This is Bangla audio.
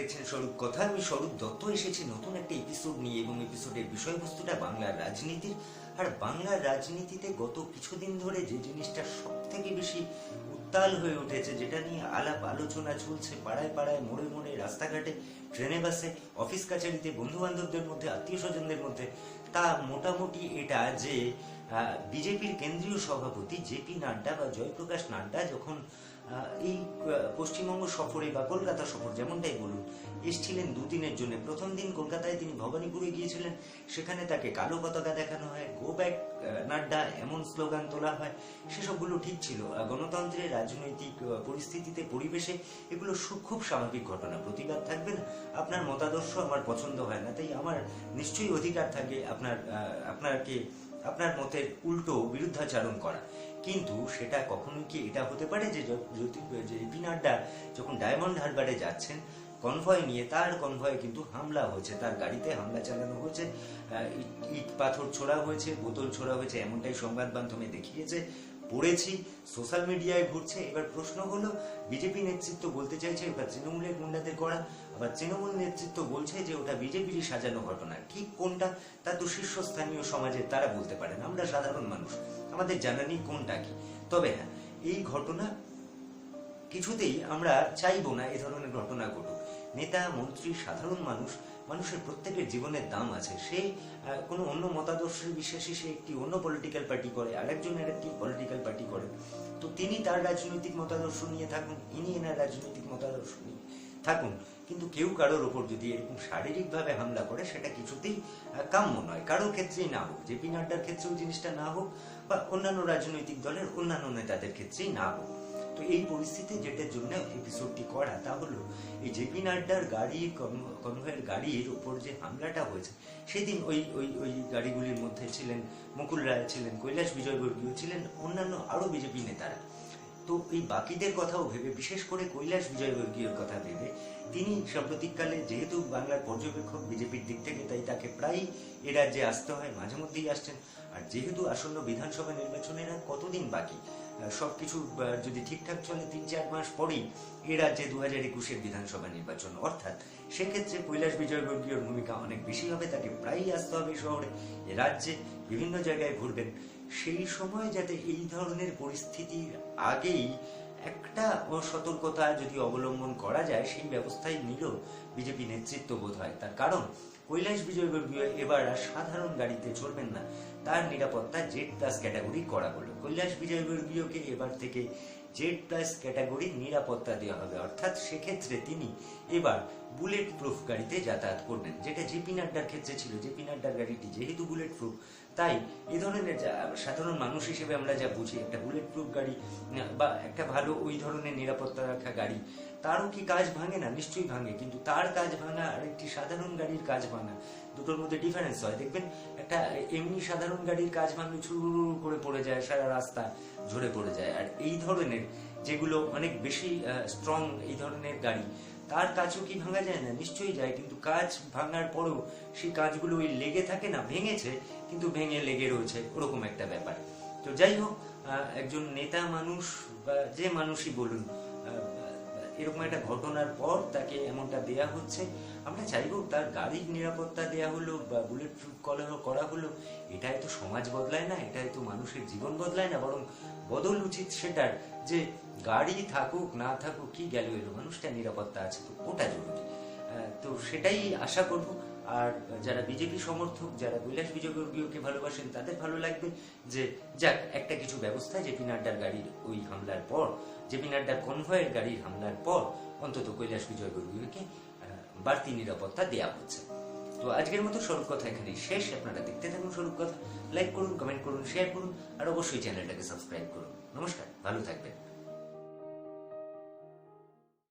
দেখছেন স্বরূপ কথা। আমি স্বরূপ দত্ত এসেছি নতুন একটা এপিসোড নিয়ে, এবং এপিসোডের বিষয়বস্তুটা বাংলার রাজনীতির। আর বাংলার রাজনীতিতে গত কিছুদিন ধরে যে জিনিসটা সব থেকে বেশি উত্তাল হয়ে উঠেছে, যেটা নিয়ে আলাপ আলোচনা চলছে পাড়ায় পাড়ায়, মোড়ে মোড়ে, রাস্তাঘাটে, ট্রেনে বাসে, অফিস কাছারিতে, বন্ধু বান্ধবদের মধ্যে, আত্মীয় স্বজনদের মধ্যে, তা মোটামুটি এটা যে বিজেপির কেন্দ্রীয় সভাপতি জেপি নাড্ডা বা জয়প্রকাশ নাড্ডা যখন এই পশ্চিমবঙ্গ সফরে বা কলকাতা সফর যেমনটাই বলুন এসেছিলেন দুদিনের জন্য। প্রথম দিন কলকাতায় তিনি ভবানীপুরে গিয়েছিলেন, সেখানে তাকে কালো পতাকা দেখানো হয়, গো ব্যাক নাড্ডা এমন স্লোগান তোলা হয়। সেসবগুলো ঠিক ছিল। গণতন্ত্রের রাজনৈতিক পরিস্থিতিতে, পরিবেশে এগুলো খুব স্বাভাবিক ঘটনা। প্রতিবাদ থাকবে না, আপনার মতাদর্শ আমার পছন্দ হয় না, তাই আমার নিশ্চয়ই অধিকার থাকে আপনার মতের উল্টো বিরুদ্ধাচারণ করা। কিন্তু সেটা কখনো কি এটা হতে পারে যে জেপি নাড্ডা যখন ডায়মন্ড হারবারে যাচ্ছেন কনভয় নিয়ে, তার কনভয়ে কিন্তু হামলা হয়েছে, তার গাড়িতে হামলা চালানো হয়েছে, ইট পাথর ছোড়া হয়েছে, বোতল ছোড়া হয়েছে, এমনটাই সংবাদ মাধ্যমে দেখিয়েছে, পড়েছি, সোশ্যাল মিডিয়ায় ঘুরছে। এবার প্রশ্ন হলো, বিজেপি নেতৃত্ব বলতে চাইছে ওটা তৃণমূলের গুন্ডাদের করা, আবার তৃণমূল নেতৃত্ব বলছে যে ওটা বিজেপিরই সাজানো ঘটনা। ঠিক কোনটা তা তো শীর্ষস্থানীয় সমাজের তারা বলতে পারেন, আমরা সাধারণ মানুষ আমাদের জানা নেই কোনটা কি। তবে হ্যাঁ, এই ঘটনা কিছুতেই আমরা চাইবো না এ ধরনের ঘটনা ঘটুক। নেতা, মন্ত্রী, সাধারণ মানুষের প্রত্যেকের জীবনের দাম আছে। সে কোনো অন্য মতাদর্শের বিশ্বাসী, সে একটি অন্য পলিটিক্যাল পার্টি করে, আরেকজনের একটি পলিটিক্যাল পার্টি করে, তো তিনি তার রাজনৈতিক মতাদর্শ নিয়ে থাকুন, ইনি এনার রাজনৈতিক মতাদর্শ নিয়ে থাকুন। কিন্তু কেউ কারোর ওপর যদি এরকম শারীরিকভাবে হামলা করে, সেটা কিছুতেই কাম্য নয়, কারোর ক্ষেত্রেই না হোক, জেপি নাড্ডার ক্ষেত্রেও জিনিসটা না হোক, বা অন্যান্য রাজনৈতিক দলের অন্যান্য নেতাদের ক্ষেত্রেই না হোক। তো এই পরিস্থিতি যেটার জন্য এপিসোডটি করা, তা হলো এই জেপি নাড্ডার কনভয়ের গাড়ির উপর যে হামলাটা হয়েছে, সেদিন ওই গাড়িগুলির মধ্যে ছিলেন মুকুল রায়, ছিলেন কৈলাস বিজয়বর্গীয়, ছিলেন অন্যান্য আরো বিজেপি নেতারা। তো এই বাকিদের কথাও ভেবে, বিশেষ করে কৈলাস বিজয়বর্গীয়র কথা ভেবে, তিনি সাম্প্রতিককালে যেহেতু বাংলার পর্যবেক্ষক বিজেপির দিক থেকে, তাই তাকে প্রায়ই এ রাজ্যে আসতে হয়, মাঝে মধ্যেই আসছেন। আর যেহেতু আসন্ন বিধানসভা নির্বাচনের আর কতদিন বাকি, সবকিছু যদি ঠিকঠাক চলে ৩-৪ মাস পরেই এ রাজ্যে 2021-এর বিধানসভা নির্বাচন। অর্থাৎ সেক্ষেত্রে কৈলাস বিজয়বর্গীয়র ভূমিকা অনেক বেশি হবে, তাকে প্রায়ই আসতে হবে শহরে, এ রাজ্যে বিভিন্ন জায়গায় ঘুরবেন। সেই সময় যাতে এই ধরনের পরিস্থিতির আগেই একটা সতর্কতা যদি অবলম্বন করা যায়, সেই ব্যবস্থাই নিল বিজেপি নেতৃত্ব বোধ হয়। তার কারণ কৈলাস বিজয়বর্গীয় এবার আর সাধারণ গাড়িতে চড়বেন না, তার নিরাপত্তা জেড প্লাস ক্যাটাগরি করা হলো। কৈলাস বিজয়বর্গীয়কে এবার থেকে জেড প্লাস ক্যাটাগরির নিরাপত্তা দেওয়া হবে, অর্থাৎ সেক্ষেত্রে তিনি এবার বুলেট প্রুফ গাড়িতে যাতায়াত করবেন, যেটা জেপি নাড্ডার ক্ষেত্রে ছিল। জেপি নাড্ডার গাড়িটি যেহেতু বুলেট প্রুফ, তাই এ ধরনের সাধারণ মানুষ হিসেবে আমরা যা বুঝি, একটা বুলেট প্রুফ গাড়ি বা একটা ভালো ওই ধরনের নিরাপত্তা রাখা গাড়ি, তারও কি কাজ ভাঙে না? নিশ্চয়ই ভাঙে। কিন্তু তার কাজ ভাঙা আর একটি সাধারণ গাড়ির কাজ ভাঙা, দুটোর মধ্যে ডিফারেন্স হয়। দেখবেন একটা এমনি সাধারণ গাড়ির কাজ ভাঙলে ছুরু করে পড়ে যায়, সারা রাস্তা ঝরে পড়ে যায়। আর এই ধরনের যেগুলো অনেক বেশি স্ট্রং, এই ধরনের গাড়ি, তার কাজও কি ভাঙা যায় না? নিশ্চয়ই যায়। কিন্তু কাজ ভাঙার পরেও সেই কাজগুলো ওই লেগে থাকে না, ভেঙেছে কিন্তু ভেঙে লেগে রয়েছে, ওরকম একটা ব্যাপার। তো যাই হোক, একজন নেতা মানুষ বা যে মানুষই বলুন, এরকম একটা ঘটনার পর তাকে এমনটা দেয়া হচ্ছে। আমরা চাইবো তার গাড়ির নিরাপত্তা দেয়া হলো বা বুলেট প্রুফ করা হলো, এটাই তো সমাজ বদলায় না, এটাই তো মানুষের জীবন বদলায় না, বরং বদল উচিত সেটার, যে গাড়ি থাকুক না থাকুক কি গেল এলো, মানুষটা নিরাপত্তা আছে, তো ওটা জরুরি। তো সেটাই আশা করব। আর যারা বিজেপি সমর্থক, যারা কৈলাস বিজয়বর্গীয়কে ভালোবাসেন, তাদের ভালো লাগবে যে যাক, একটা কিছু ব্যবস্থা জেপি নাড্ডার গাড়ির ওই হামলার পর, জেপি নাড্ডার কনভয়ের গাড়ির হামলার পর অন্তত কৈলাস বিজয়বর্গীয়কে বাড়তি নিরাপত্তা দেওয়া হচ্ছে। তো আজকের মতো স্বরূপ কথা এখানেই শেষ। আপনারা দেখতে থাকুন স্বরূপ কথা, লাইক করুন, কমেন্ট করুন, শেয়ার করুন, আর অবশ্যই চ্যানেলটাকে সাবস্ক্রাইব করুন। নমস্কার, ভালো থাকবেন।